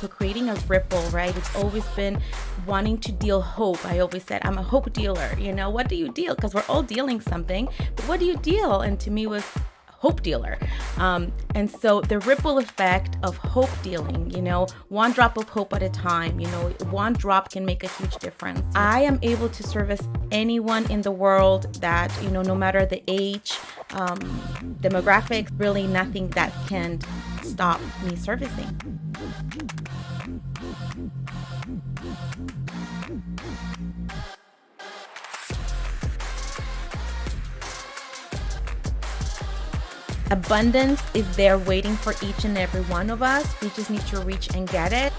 So creating a ripple, right? It's always been wanting to deal hope. I always said, I'm a hope dealer. What do you deal? Because we're all dealing something, but what do you deal? And to me was hope dealer. And so the ripple effect of hope dealing, one drop of hope at a time, one drop can make a huge difference. I am able to service anyone in the world that, no matter the age, demographics, really nothing that can stop me servicing. Abundance is there waiting for each and every one of us. We just need to reach and get it.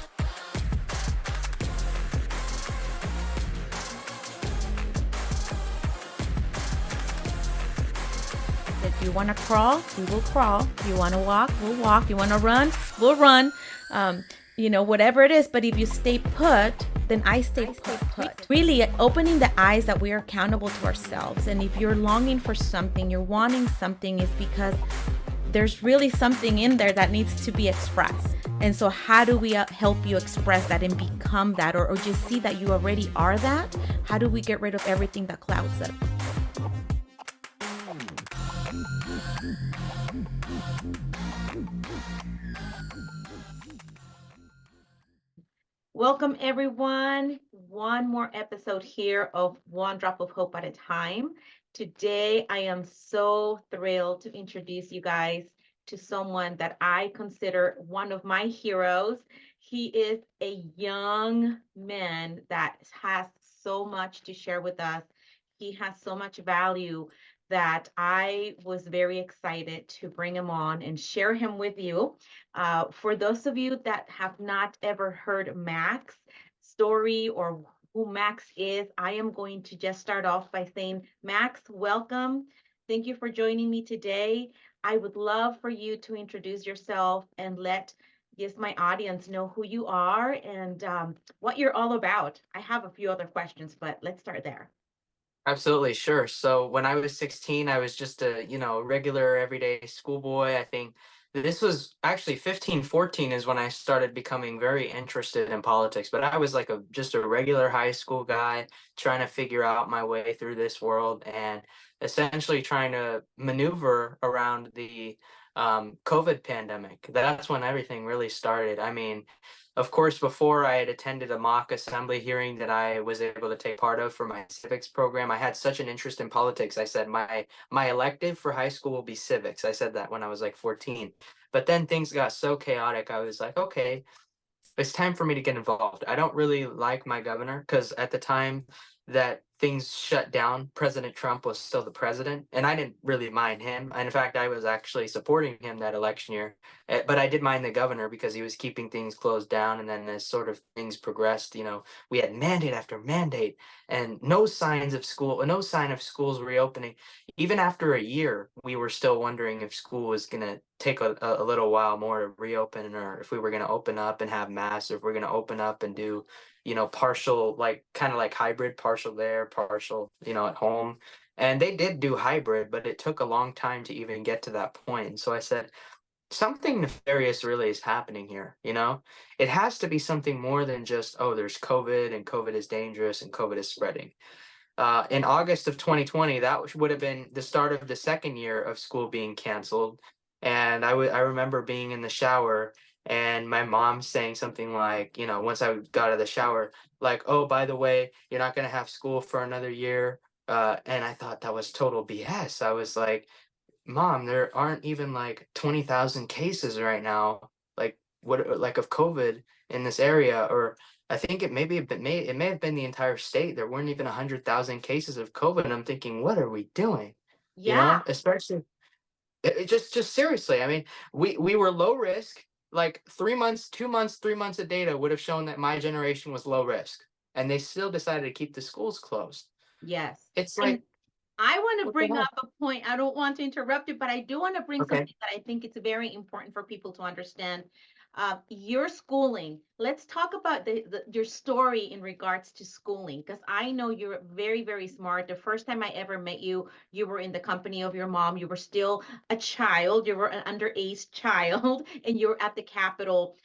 If you want to crawl, we will crawl. If you want to walk, we'll walk. If you want to run, we'll run. Whatever it is. But if you stay put, then I stay put. Really opening the eyes that we are accountable to ourselves. And if you're longing for something, you're wanting something, is because there's really something in there that needs to be expressed. And so how do we help you express that and become that, or just see that you already are that? How do we get rid of everything that clouds it? Welcome, everyone. One more episode here of One Drop of Hope at a Time. Today, I am so thrilled to introduce you guys to someone that I consider one of my heroes. He is a young man that has so much to share with us. He has so much value that I was very excited to bring him on and share him with you. For those of you that have not ever heard Max's story or who Max is, I am going to just start off by saying, Max, welcome. Thank you for joining me today. I would love for you to introduce yourself and let my audience know who you are and what you're all about. I have a few other questions, but let's start there. Absolutely, sure. So when I was 16, I was just a, regular everyday schoolboy. I think this was actually 15, 14 is when I started becoming very interested in politics. But I was like just a regular high school guy trying to figure out my way through this world and essentially trying to maneuver around the COVID pandemic. That's when everything really started. I mean, of course, before I had attended a mock assembly hearing that I was able to take part of for my civics program. I had such an interest in politics. I said my elective for high school will be civics. I said that when I was like 14. But then things got so chaotic. I was like, okay, it's time for me to get involved. I don't really like my governor because at the time that things shut down, President Trump was still the president, and I didn't really mind him. And in fact, I was actually supporting him that election year. But I did mind the governor because he was keeping things closed down. And then as sort of things progressed, we had mandate after mandate and no signs of school, no sign of schools reopening. Even after a year, we were still wondering if school was going to take a little while more to reopen, or if we were going to open up and have mass, or if we're going to open up and do partial, like kind of like hybrid, partial there, partial at home. And they did do hybrid, but it took a long time to even get to that point. And so I said, something nefarious really is happening here. It has to be something more than just, oh, there's COVID and COVID is dangerous and COVID is spreading. In August of 2020, that would have been the start of the second year of school being canceled. And I remember being in the shower and my mom saying something like, once I got out of the shower, like, oh, by the way, you're not going to have school for another year. And I thought that was total BS. I was like, Mom, there aren't even like 20,000 cases right now, like like of COVID in this area, or I think it may have been the entire state. There weren't even 100,000 cases of COVID. And I'm thinking, what are we doing? Yeah. Especially just seriously. I mean, we were low risk. Like 3 months, 2 months, 3 months of data would have shown that my generation was low risk, and they still decided to keep the schools closed. Yes. It's And like, I want to what the bring up hell? a point. I don't want to interrupt you, but I do want to bring Okay. something that I think it's very important for people to understand. Your schooling. Let's talk about your story in regards to schooling, because I know you're very, very smart. The first time I ever met you, you were in the company of your mom. You were still a child. You were an underage child, and you were at the Capitol,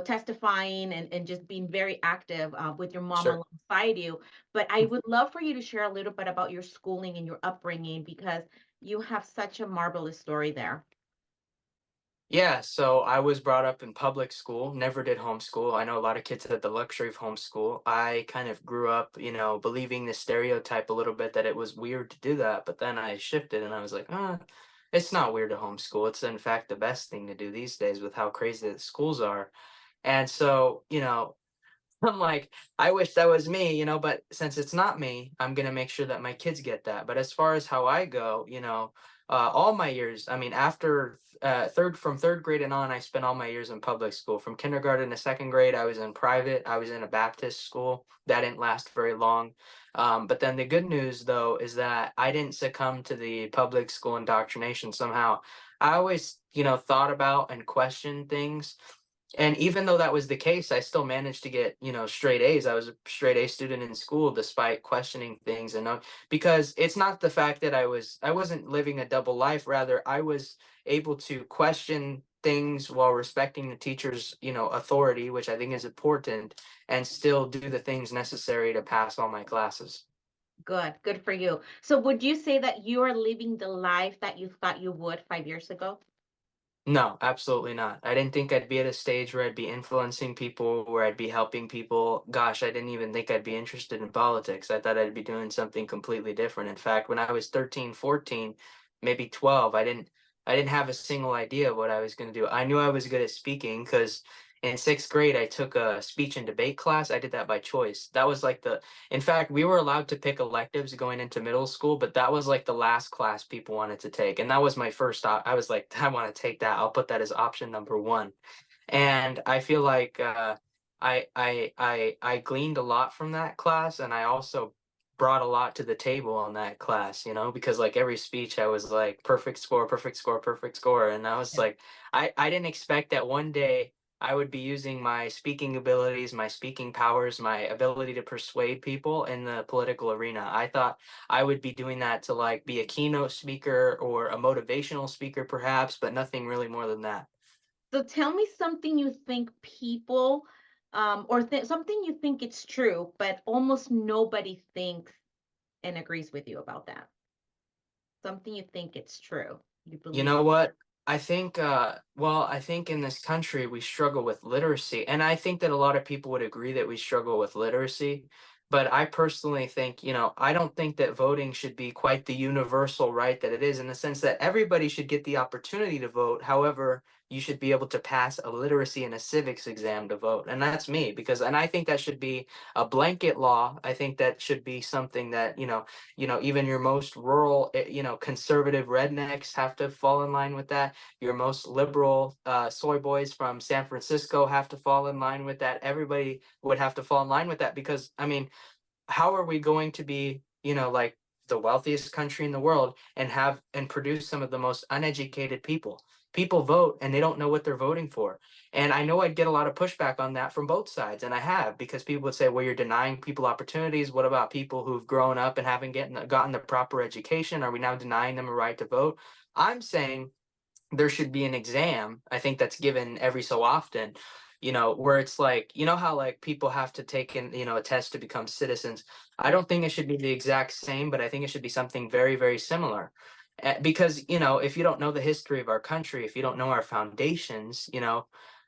testifying and just being very active with your mom Sure. alongside you. But I would love for you to share a little bit about your schooling and your upbringing because you have such a marvelous story there. Yeah, so I was brought up in public school, never did homeschool. I know a lot of kids had the luxury of homeschool. I kind of grew up, believing the stereotype a little bit that it was weird to do that, but then I shifted and I was like, it's not weird to homeschool. It's in fact the best thing to do these days with how crazy the schools are. And so, I'm like, I wish that was me, but since it's not me, I'm gonna make sure that my kids get that. But as far as how I go, all my years, I mean, after third grade and on, I spent all my years in public school. From kindergarten to second grade, I was in private. I was in a Baptist school. That didn't last very long. But then the good news, though, is that I didn't succumb to the public school indoctrination somehow. I always, thought about and questioned things, and even though that was the case, I still managed to get, straight A's. I was a straight A student in school despite questioning things, and because it's not the fact that I wasn't living a double life. Rather, I was able to question things while respecting the teacher's, authority, which I think is important, and still do the things necessary to pass all my classes. Good, good for you. So would you say that you are living the life that you thought you would 5 years ago? No, absolutely not. I didn't think I'd be at a stage where I'd be influencing people, where I'd be helping people. Gosh, I didn't even think I'd be interested in politics. I thought I'd be doing something completely different. In fact, when I was 13, 14, maybe 12, I didn't have a single idea of what I was going to do. I knew I was good at speaking because in sixth grade I took a speech and debate class. I did that by choice. That was like in fact, we were allowed to pick electives going into middle school, but that was like the last class people wanted to take. And that was my first I was like, I want to take that. I'll put that as option number one. And I feel like I gleaned a lot from that class, and I also brought a lot to the table on that class, because like every speech I was like perfect score, perfect score, perfect score. And I was Yeah. like, I didn't expect that one day I would be using my speaking abilities, my speaking powers, my ability to persuade people in the political arena. I thought I would be doing that to like be a keynote speaker or a motivational speaker perhaps, but nothing really more than that. So tell me something you think people, or something you think it's true, but almost nobody thinks and agrees with you about that. Something you think it's true. You You believe. know what? I think in this country we struggle with literacy. And I think that a lot of people would agree that we struggle with literacy. But I personally think, I don't think that voting should be quite the universal right that it is, in the sense that everybody should get the opportunity to vote. However, you should be able to pass a literacy and a civics exam to vote. And that's me, and I think that should be a blanket law. I think that should be something that, even your most rural, conservative rednecks have to fall in line with that. Your most liberal soy boys from San Francisco have to fall in line with that. Everybody would have to fall in line with that, because, I mean, how are we going to be, like the wealthiest country in the world and have and produce some of the most uneducated people? People vote and they don't know what they're voting for. And I know I'd get a lot of pushback on that from both sides. And I have, because people would say, well, you're denying people opportunities. What about people who've grown up and haven't gotten the proper education? Are we now denying them a right to vote? I'm saying there should be an exam, I think, that's given every so often, where it's like, how like people have to take in, a test to become citizens. I don't think it should be the exact same, but I think it should be something very, very similar. Because, if you don't know the history of our country, if you don't know our foundations,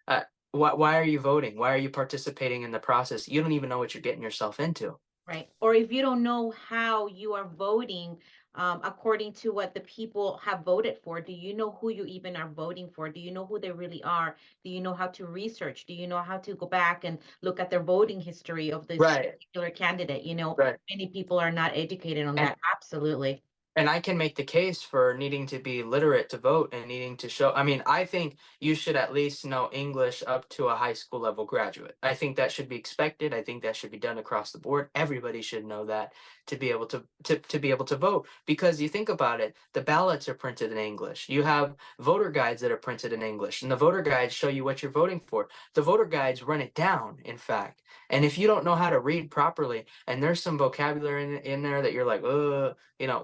uh, why are you voting? Why are you participating in the process? You don't even know what you're getting yourself into. Right. Or if you don't know how you are voting, according to what the people have voted for, do you know who you even are voting for? Do you know who they really are? Do you know how to research? Do you know how to go back and look at their voting history of this Right. particular candidate? Right. Many people are not educated on And that. Absolutely. And I can make the case for needing to be literate to vote and needing to show. I mean, I think you should at least know English up to a high school level graduate. I think that should be expected. I think that should be done across the board. Everybody should know that to be able to be able to vote. Because you think about it, the ballots are printed in English. You have voter guides that are printed in English, and the voter guides show you what you're voting for. The voter guides run it down, in fact. And if you don't know how to read properly, and there's some vocabulary in there that you're like,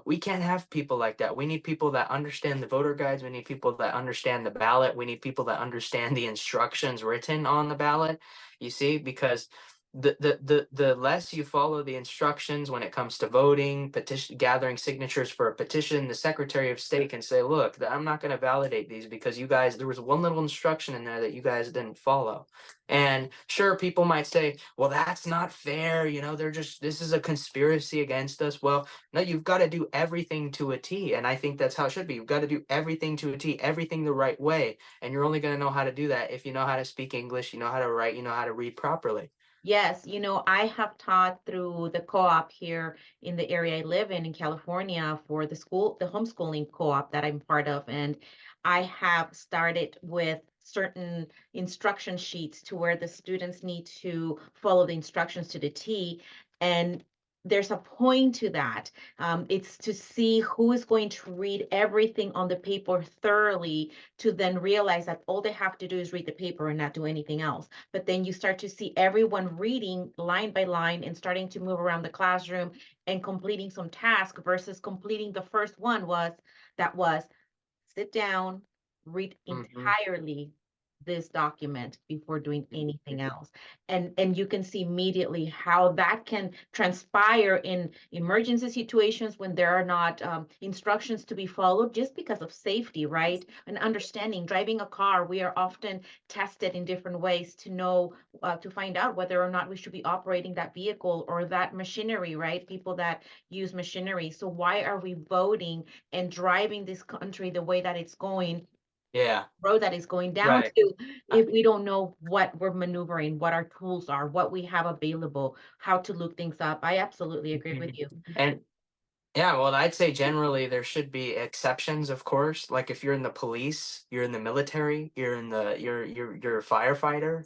we can't have people like that. We need people that understand the voter guides. We need people that understand the ballot. We need people that understand the instructions written on the ballot. You see, because the less you follow the instructions when it comes to voting, petition, gathering signatures for a petition, the Secretary of State can say, "Look, I'm not going to validate these because you guys there was one little instruction in there that you guys didn't follow." And sure, people might say, "Well, that's not fair. They're just this is a conspiracy against us." Well, no, you've got to do everything to a T, and I think that's how it should be. You've got to do everything to a T, everything the right way, and you're only going to know how to do that if you know how to speak English, you know how to write, you know how to read properly. Yes, I have taught through the co-op here in the area I live in California for the homeschooling co-op that I'm part of. And I have started with certain instruction sheets to where the students need to follow the instructions to the T. And there's a point to that. It's to see who is going to read everything on the paper thoroughly to then realize that all they have to do is read the paper and not do anything else. But then you start to see everyone reading line by line and starting to move around the classroom and completing some task versus completing the first one was sit down, read Hmm. entirely this document before doing anything else. And you can see immediately how that can transpire in emergency situations when there are not instructions to be followed just because of safety, right? And understanding driving a car, we are often tested in different ways to know to find out whether or not we should be operating that vehicle or that machinery, right? People that use machinery. So why are we voting and driving this country the way that it's going, Yeah, road that is going down right. to, Uh, if we don't know what we're maneuvering, what our tools are, what we have available, how to look things up? I absolutely agree with you. And yeah, well, I'd say generally there should be exceptions, of course. Like if you're in the police, you're in the military, you're a firefighter,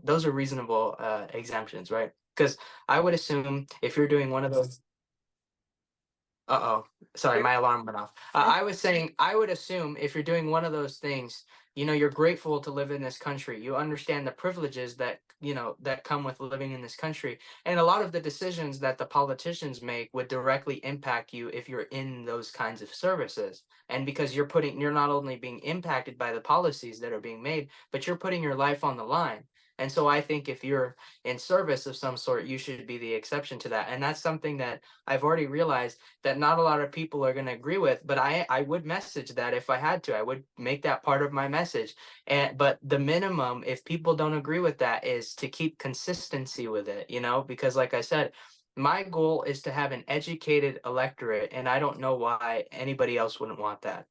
those are reasonable exemptions, right? Because I would assume if you're doing one of those. Uh-oh. Sorry, Sure. my alarm went off. I was saying, I would assume if you're doing one of those things, you're grateful to live in this country. You understand the privileges that come with living in this country. And a lot of the decisions that the politicians make would directly impact you if you're in those kinds of services. And because you're not only being impacted by the policies that are being made, but you're putting your life on the line. And so I think if you're in service of some sort, you should be the exception to that. And that's something that I've already realized that not a lot of people are going to agree with, but I would message that if I had to. I would make that part of my message. But the minimum, if people don't agree with that, is to keep consistency with it, because like I said, my goal is to have an educated electorate, and I don't know why anybody else wouldn't want that.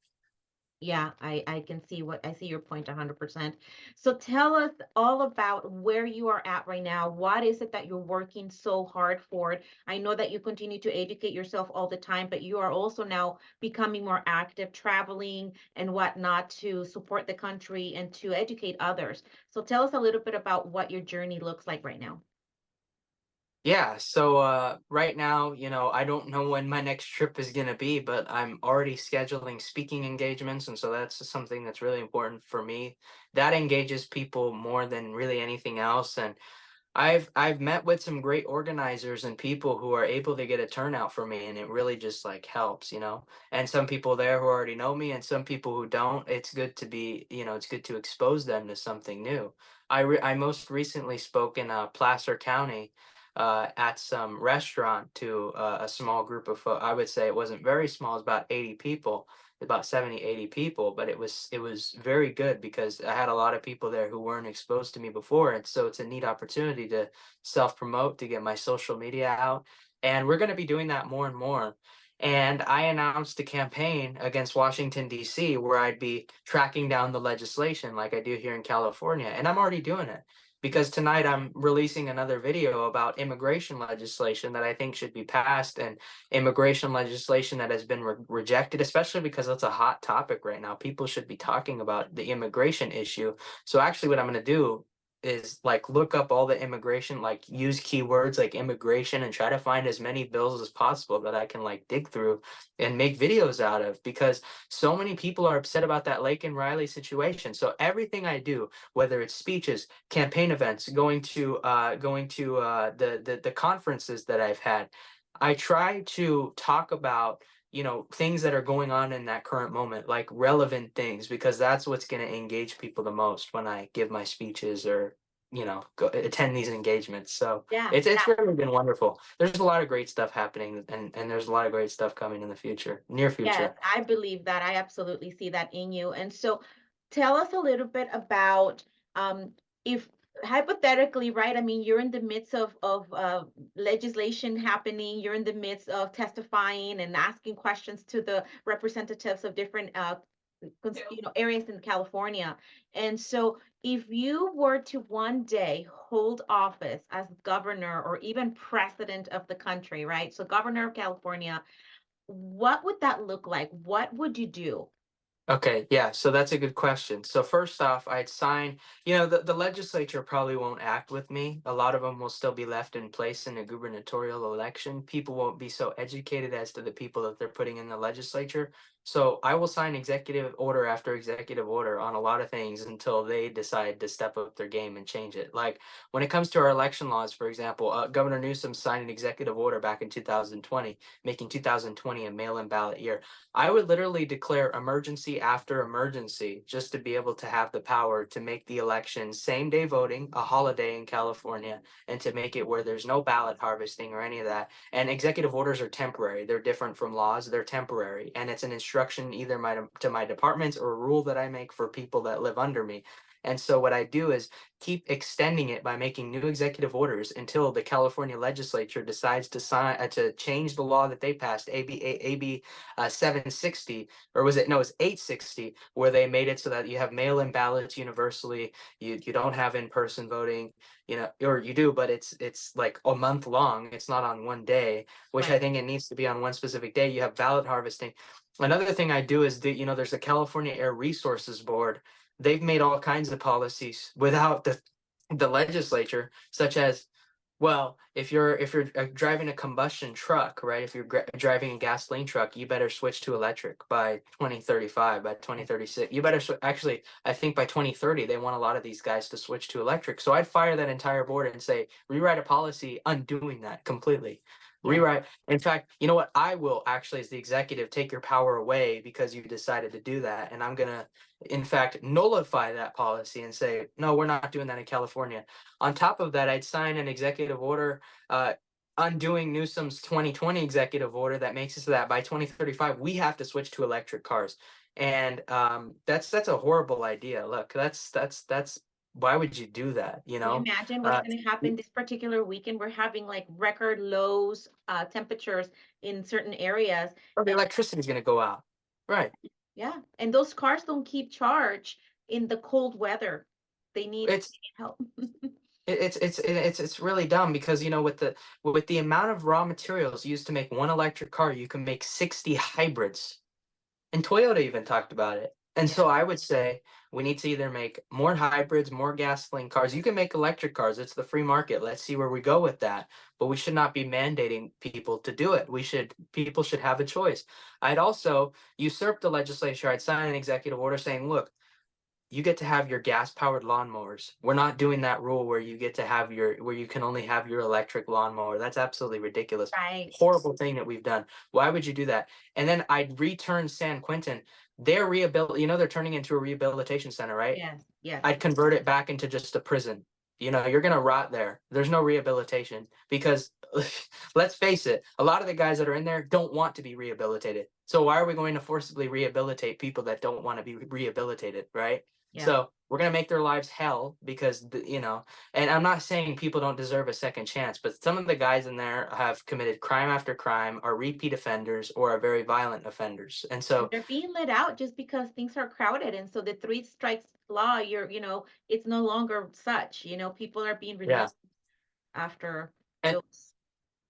Yeah, I can see I see your point 100%. So tell us all about where you are at right now. What is it that you're working so hard for? I know that you continue to educate yourself all the time, but you are also now becoming more active, traveling and whatnot to support the country and to educate others. So tell us a little bit about what your journey looks like right now. Yeah, so right now, I don't know when my next trip is going to be, but I'm already scheduling speaking engagements, and so that's something that's really important for me. That engages people more than really anything else, and I've met with some great organizers and people who are able to get a turnout for me, and it really just like helps. And some people there who already know me, and some people who don't. It's good to it's good to expose them to something new. I most recently spoke in Placer County at some restaurant to a small group of I would say it wasn't very small. It's about 80 people, about 70, 80 people, but it was very good because I had a lot of people there who weren't exposed to me before, and so it's a neat opportunity to self promote, to get my social media out, and we're going to be doing that more and more. And I announced a campaign against Washington D.C. where I'd be tracking down the legislation like I do here in California, and I'm already doing it. because tonight I'm releasing another video about immigration legislation that I think should be passed, and immigration legislation that has been rejected, especially because it's a hot topic right now. People should be talking about the immigration issue. So actually what I'm going to do is like look up all the immigration, like use keywords like immigration and try to find as many bills as possible that I can like dig through and make videos out of, because so many people are upset about that Lake and Riley situation. So everything I do, whether it's speeches, campaign events, going to the conferences that I've had, I try to talk about, things that are going on in that current moment, like relevant things, because that's what's going to engage people the most when I give my speeches or go attend these engagements. So Yeah. it's really been wonderful. There's a lot of great stuff happening, and there's a lot of great stuff coming in the future, near Yes, future. I believe that. I absolutely see that in you. And so tell us a little bit about if hypothetically, right? I mean, you're in the midst of legislation happening, you're in the midst of testifying and asking questions to the representatives of different areas in California. And so if you were to one day hold office as governor or even president of the country, right? So governor of California, what would that look like? What would you do? Okay, yeah, so that's a good question. So first off, I'd sign, the legislature probably won't act with me. A lot of them will still be left in place in a gubernatorial election. People won't be so educated as to the people that they're putting in the legislature. So I will sign executive order after executive order on a lot of things until they decide to step up their game and change it. Like when it comes to our election laws, for example, Governor Newsom signed an executive order back in 2020, making 2020 a mail-in ballot year. I would literally declare emergency after emergency just to be able to have the power to make the election same day voting a holiday in California, and to make it where there's no ballot harvesting or any of that. And executive orders are temporary. They're different from laws. They're temporary. And it's an instruction either to my departments or a rule that I make for people that live under me. And so what I do is keep extending it by making new executive orders until the California legislature decides to sign to change the law that they passed, AB 760, or was it, no, it's 860, where they made it so that you have mail-in ballots universally. You don't have in-person voting, or you do, but it's like a month long. It's not on one day, which I Right. think it needs to be on one specific day. You have ballot harvesting. Another thing I do is there's the California Air Resources Board. They've made all kinds of policies without the legislature, such as, well, if you're driving a combustion truck, right? If you're driving a gasoline truck, you better switch to electric by 2035, by 2036. You better actually, I think by 2030 they want a lot of these guys to switch to electric. So I'd fire that entire board and say rewrite a policy undoing that completely. Yeah. Rewrite. In fact, you know what? I will actually, as the executive, take your power away because you decided to do that, and I'm gonna, in fact, nullify that policy and say, no, we're not doing that in California. On top of that, I'd sign an executive order undoing Newsom's 2020 executive order that makes it so that by 2035 we have to switch to electric cars, and that's a horrible idea. Look, that's why would you do that? Can you imagine what's Uh, going to happen this particular weekend? We're having like record lows, temperatures in certain areas. or the And electricity is going to go out, right? yeah, and those cars don't keep charge in the cold weather. It's They need help. it's really dumb because with the amount of raw materials used to make one electric car, you can make 60 hybrids. And Toyota even talked about it. And Yeah. so I would say we need to either make more hybrids, more gasoline cars. You can make electric cars. It's the free market. Let's see where we go with that. But we should not be mandating people to do it. People should have a choice. I'd also usurp the legislature. I'd sign an executive order saying, look, you get to have your gas powered lawnmowers. We're not doing that rule where you can only have your electric lawnmower. That's absolutely ridiculous. Right. Horrible thing that we've done. Why would you do that? And then I'd return San Quentin. They're turning into a rehabilitation center, right? Yes. Yes. I'd convert it back into just a prison. You're gonna rot there. There's no rehabilitation because let's face it, a lot of the guys that are in there don't want to be rehabilitated. So why are we going to forcibly rehabilitate people that don't want to be rehabilitated, right? Yeah. So we're going to make their lives hell because, and I'm not saying people don't deserve a second chance, but some of the guys in there have committed crime after crime, are repeat offenders, or are very violent offenders. And And so, they're being let out just because things are crowded. And so the three strikes law, it's no longer such, people are being yeah. released after And those.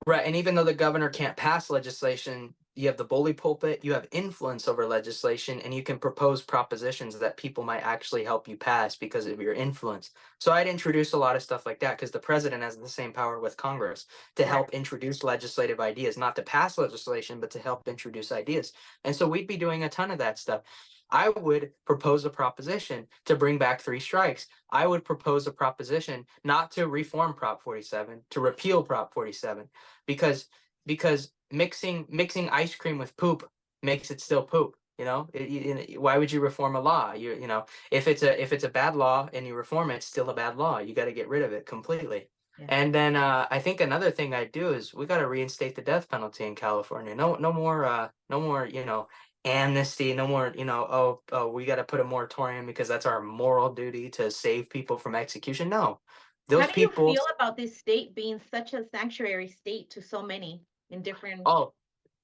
right, and even though the governor can't pass legislation, you have the bully pulpit, you have influence over legislation, and you can propose propositions that people might actually help you pass because of your influence. So I'd introduce a lot of stuff like that because the president has the same power with Congress to Right. help introduce legislative ideas, not to pass legislation, but to help introduce ideas. And so we'd be doing a ton of that stuff. I would propose a proposition to bring back three strikes. I would propose a proposition not to reform Prop 47, to repeal Prop 47, because mixing ice cream with poop makes it still poop. Why would you reform a law? If it's a bad law and you reform it, it's still a bad law. You got to get rid of it completely. Yeah. And then I think another thing I'd do is we got to reinstate the death penalty in California. No more amnesty. No more oh we got to put a moratorium because that's our moral duty to save people from execution. No, How those do you people. feel about this state being such a sanctuary state to so many in different Oh,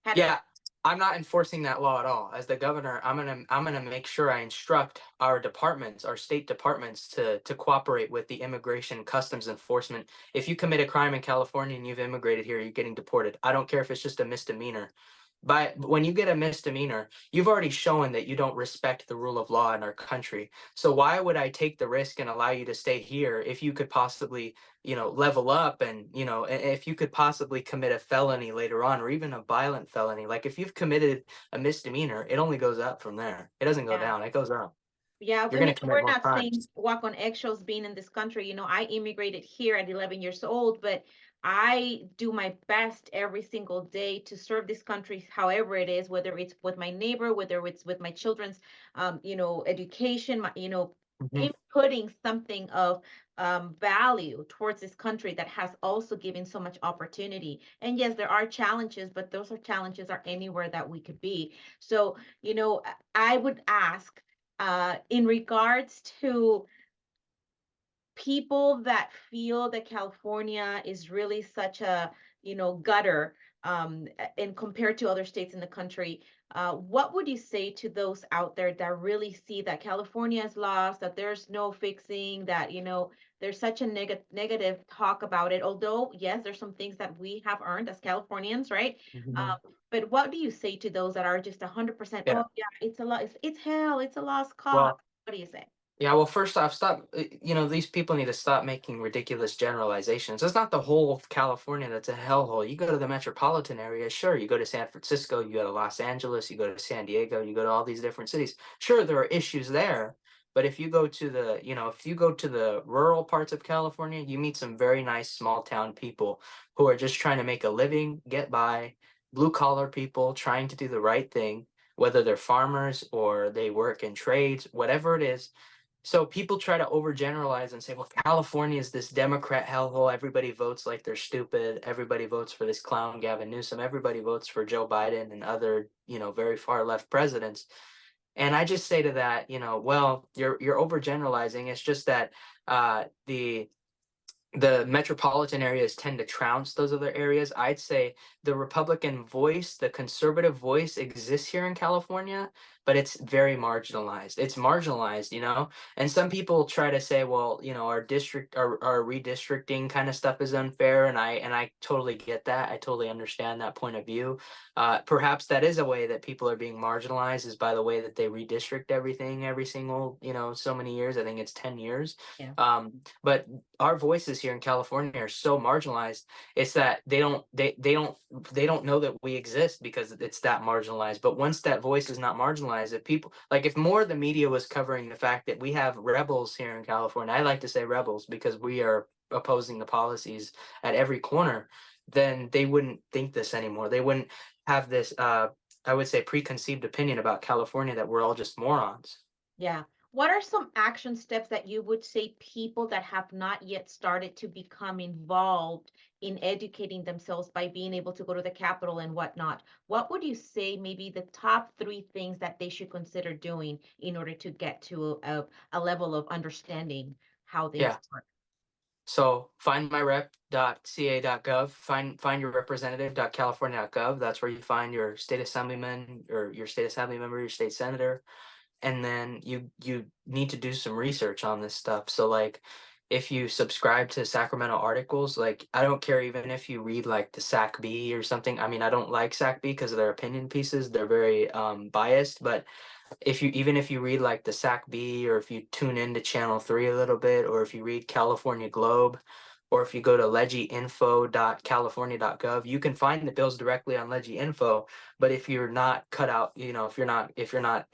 categories? yeah, I'm not enforcing that law at all. As the governor, I'm gonna make sure I instruct our departments, our state departments, to cooperate with the immigration customs enforcement. If you commit a crime in California and you've immigrated here, you're getting deported. I don't care if it's just a misdemeanor. But when you get a misdemeanor, you've already shown that you don't respect the rule of law in our country. So why would I take the risk and allow you to stay here if you could possibly, level up, and, if you could possibly commit a felony later on, or even a violent felony? Like if you've committed a misdemeanor, it only goes up from there. It doesn't go Yeah. down, it goes up. Yeah, You're I going mean, to commit we're more not saying crimes. walk on eggshells being in this country. I immigrated here at 11 years old, but I do my best every single day to serve this country, however it is, whether it's with my neighbor, whether it's with my children's, education, Mhm. inputting something of value towards this country that has also given so much opportunity. And yes, there are challenges, but those are challenges are anywhere that we could be. So, I would ask in regards to people that feel that California is really such a, gutter, and compared to other states in the country, what would you say to those out there that really see that California is lost, that there's no fixing, that, there's such a negative talk about it? Although, yes, there's some things that we have earned as Californians, right? Mhm. But what do you say to those that are just 100%, oh, Yeah. yeah, it's a lot, it's hell, it's a lost cause? Well, What do you say? yeah, well, first off, stop. These people need to stop making ridiculous generalizations. It's not the whole of California that's a hellhole. You go to the metropolitan area, sure. You go to San Francisco, you go to Los Angeles, you go to San Diego, you go to all these different cities. Sure, there are issues there, but if you go to the rural parts of California, you meet some very nice small town people who are just trying to make a living, get by, blue collar people trying to do the right thing, whether they're farmers or they work in trades, whatever it is. So people try to overgeneralize and say, well, California is this Democrat hellhole. Everybody votes like they're stupid. Everybody votes for this clown Gavin Newsom. Everybody votes for Joe Biden and other, very far left presidents. And I just say to that, well, you're overgeneralizing. It's just that the metropolitan areas tend to trounce those other areas. I'd say the Republican voice, the conservative voice exists here in California, but it's very marginalized. It's marginalized. And some people try to say, well, our redistricting kind of stuff is unfair, and I totally get that. I totally understand that point of view. Perhaps that is a way that people are being marginalized, is by the way that they redistrict everything every single, so many years. I think it's 10 years. Yeah. But our voices here in California are so marginalized. It's that they don't know that we exist because it's that marginalized. But once that voice is not marginalized, if more of the media was covering the fact that we have rebels here in California, I like to say rebels because we are opposing the policies at every corner, then they wouldn't think this anymore. They wouldn't have this I would say preconceived opinion about California that we're all just morons. Yeah. What are some action steps that you would say people that have not yet started to become involved in educating themselves by being able to go to the Capitol and whatnot? What would you say maybe the top three things that they should consider doing in order to get to a level of understanding how things Yeah. work? So findmyrep.ca.gov, find your representative.california.gov. That's where you find your state assemblyman or your state assembly member, your state senator, and then you need to do some research on this stuff. So like if you subscribe to Sacramento articles, like I don't care even if you read like the SAC-B or something. I mean, I don't like SAC-B because of their opinion pieces. They're very biased, but if you even if you read like the SAC-B, or if you tune into Channel 3 a little bit, or if you read California Globe, or if you go to legiinfo.california.gov, you can find the bills directly on legiinfo. But if you're not cut out, if you're not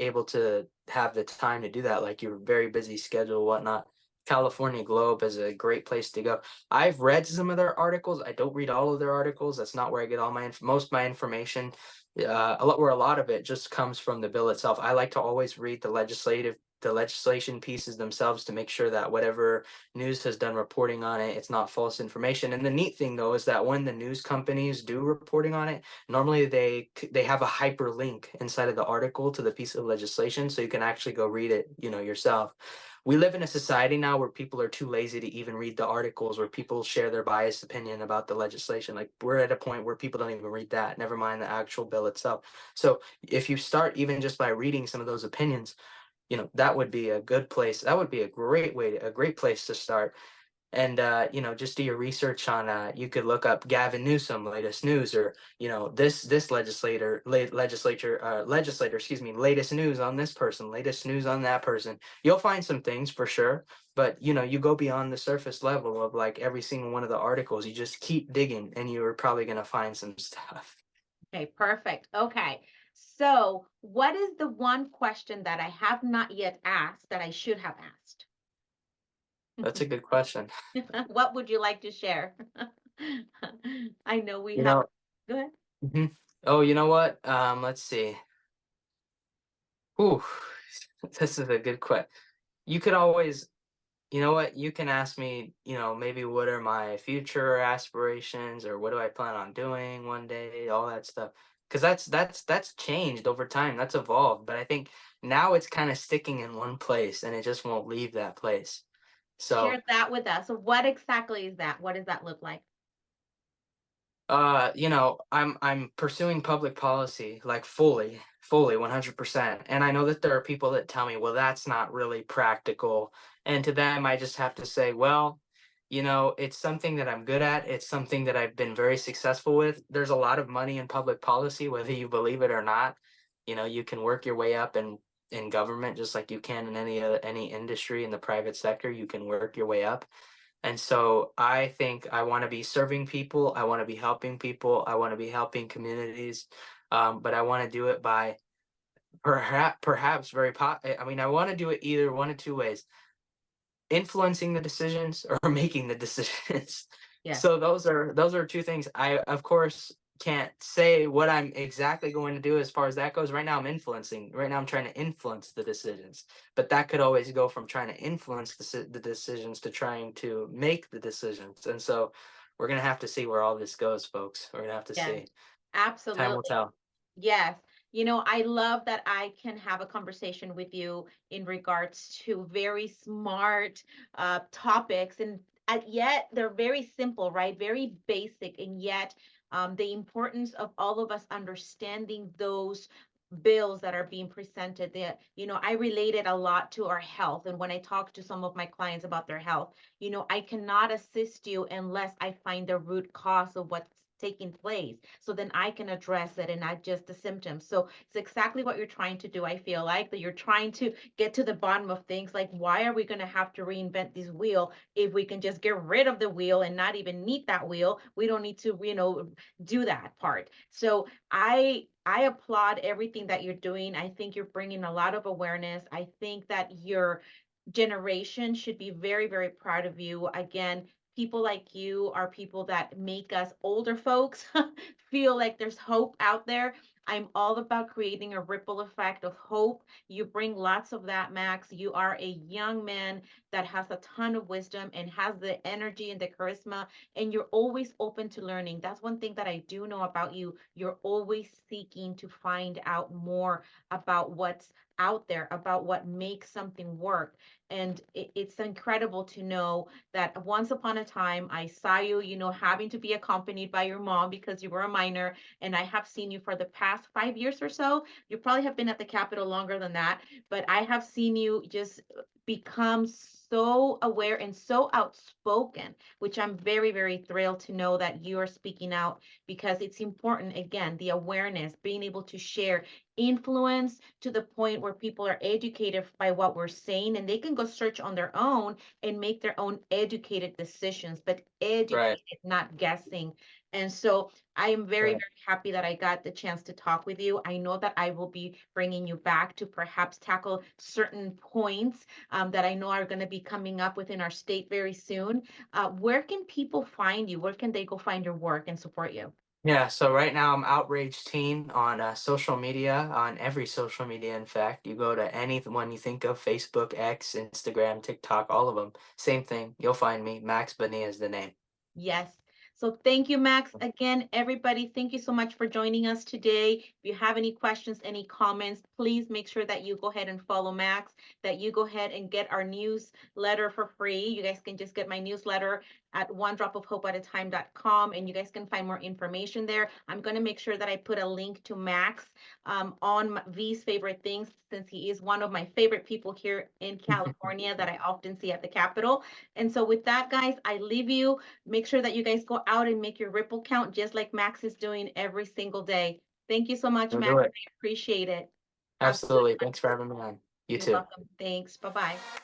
able to have the time to do that, like your very busy schedule, whatnot, California Globe is a great place to go. I've read some of their articles. I don't read all of their articles. That's not where I get all my most of my information. A lot of it just comes from the bill itself. I like to always read the legislation pieces themselves to make sure that whatever news has done reporting on it, it's not false information. And the neat thing though is that when the news companies do reporting on it, normally they have a hyperlink inside of the article to the piece of legislation, so you can actually go read it, yourself. We live in a society now where people are too lazy to even read the articles, where people share their biased opinion about the legislation. Like we're at a point where people don't even read that, never mind the actual bill itself. So if you start even just by reading some of those opinions, that would be a good place. That would be a great place to start. And just do your research on, you could look up Gavin Newsom latest news, or this legislator, excuse me, latest news on this person, latest news on that person. You'll find some things for sure, but you go beyond the surface level of like every single one of the articles. You just keep digging and you're probably going to find some stuff. Okay, perfect. Okay. So, what is the one question that I have not yet asked that I should have asked? That's a good question. What would you like to share? I know we you have. know Go ahead. mhm. Oh, you know what, let's see. Ooh, this is a good question. You could always, you know what, you can ask me, maybe what are my future aspirations, or what do I plan on doing one day, all that stuff. Because that's changed over time. That's evolved. But I think now it's kind of sticking in one place and it just won't leave that place. So Share that with us. So, what exactly is that? What does that look like? I'm pursuing public policy like fully 100%. And I know that there are people that tell me, well, that's not really practical. And to them I just have to say, well, it's something that I'm good at. It's something that I've been very successful with. There's a lot of money in public policy, whether you believe it or not. You can work your way up in government just like you can in any industry in the private sector. You can work your way up. And so I think I want to be serving people. I want to be helping people. I want to be helping communities. But I want to do it by perhaps I mean, I want to do it either one of two ways: influencing the decisions or making the decisions. Yes. So those are two things. I of course can't say what I'm exactly going to do as far as that goes. Right now I'm influencing. Right now I'm trying to influence the decisions. But that could always go from trying to influence the decisions to trying to make the decisions. And so we're going to have to see where all this goes, folks. We're going to have to Yes. see. Time will Absolutely. tell. Yes. I love that I can have a conversation with you in regards to very smart topics, and yet they're very simple, right? Very basic, and yet the importance of all of us understanding those bills that are being presented. I relate it a lot to our health, and when I talk to some of my clients about their health, I cannot assist you unless I find the root cause of what's taking place, so then I can address it and not just the symptoms. So it's exactly what you're trying to do. I feel like that you're trying to get to the bottom of things, like why are we going to have to reinvent this wheel if we can just get rid of the wheel and not even need that wheel? We don't need to do that part. So I applaud everything that you're doing. I think you're bringing a lot of awareness. I think that your generation should be very, very proud of you. Again, people like you are people that make us older folks feel like there's hope out there. I'm all about creating a ripple effect of hope. You bring lots of that, Max. You are a young man that has a ton of wisdom and has the energy and the charisma, and you're always open to learning. That's one thing that I do know about you. You're always seeking to find out more about what's out there, about what makes something work. And it's incredible to know that once upon a time I saw you, having to be accompanied by your mom because you were a minor, and I have seen you for the past 5 years or so. You probably have been at the Capitol longer than that, but I have seen you just become so aware and so outspoken, which I'm very, very thrilled to know that you are speaking out, because it's important. Again, the awareness, being able to share influence to the point where people are educated by what we're saying, and they can go search on their own and make their own educated decisions, but Right. educated, not guessing. And so I am very, Right. very happy that I got the chance to talk with you. I know that I will be bringing you back to perhaps tackle certain points that I know are going to be coming up within our state very soon. Where can people find you? Where can they go find your work and support you? Yeah, so right now I'm Outrage Teen on social media, on every social media, in fact. You go to any one you think of, Facebook, X, Instagram, TikTok, all of them. Same thing. You'll find me. Max Bonilla is the name. Yes. So thank you, Max. Again, everybody, thank you so much for joining us today. If you have any questions, any comments, please make sure that you go ahead and follow Max, that you go ahead and get our newsletter for free. You guys can just get my newsletter at onedropofhopeatatime.com, and you guys can find more information there. I'm going to make sure that I put a link to Max on V's favorite things, since he is one of my favorite people here in California that I often see at the Capitol. And so with that, guys, I leave you. Make sure that you guys go out and make your ripple count, just like Max is doing every single day. Thank you so much, You'll Max. do it. I appreciate it. Have a good Absolutely. one. Thanks for having me on. You You're too. welcome. Thanks. Bye bye.